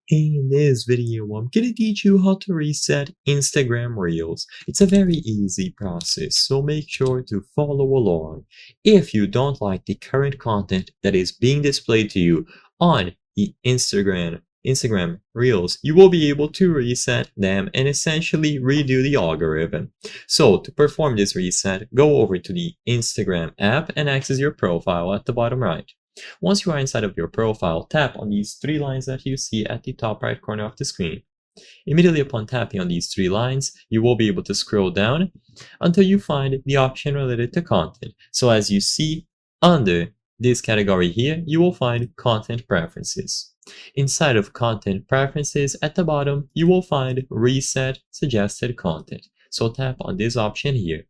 In this video, I'm gonna teach you how to reset Instagram Reels. It's a very easy process, so make sure to follow along. If you don't like the current content that is being displayed to you on the Instagram Reels, you will be able to reset them and essentially redo the algorithm. So to perform this reset, go over to the Instagram app and access your profile at the bottom right. Once you are inside of your profile, tap on these three lines that you see at the top right corner of the screen. Immediately upon tapping on these three lines, you will be able to scroll down until you find the option related to content. So as you see under this category here, you will find content preferences. Inside of content preferences at the bottom, you will find reset suggested content. So tap on this option here.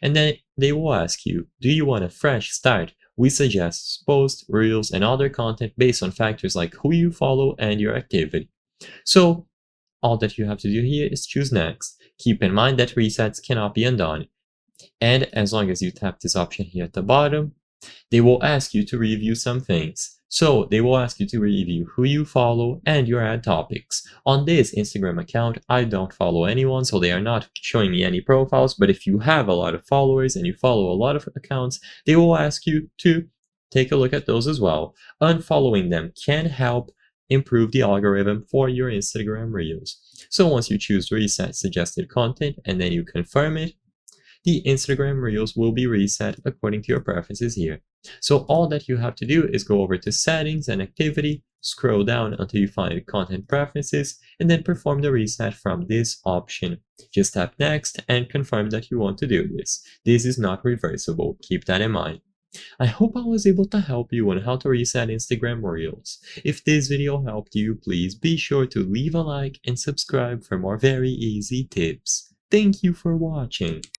And then they will ask you, do you want a fresh start? We suggest posts, reels, and other content based on factors like who you follow and your activity. So all that you have to do here is choose next. Keep in mind that resets cannot be undone. And as long as you tap this option here at the bottom, they will ask you to review some things. So they will ask you to review who you follow and your ad topics. On this Instagram account, I don't follow anyone, so they are not showing me any profiles. But if you have a lot of followers and you follow a lot of accounts, they will ask you to take a look at those as well. Unfollowing them can help improve the algorithm for your Instagram Reels. So once you choose reset suggested content and then you confirm it, the Instagram Reels will be reset according to your preferences here. So all that you have to do is go over to settings and activity, scroll down until you find content preferences, and then perform the reset from this option. Just tap next and confirm that you want to do this. This is not reversible, keep that in mind. I hope I was able to help you on how to reset Instagram Reels. If this video helped you, please be sure to leave a like and subscribe for more very easy tips. Thank you for watching.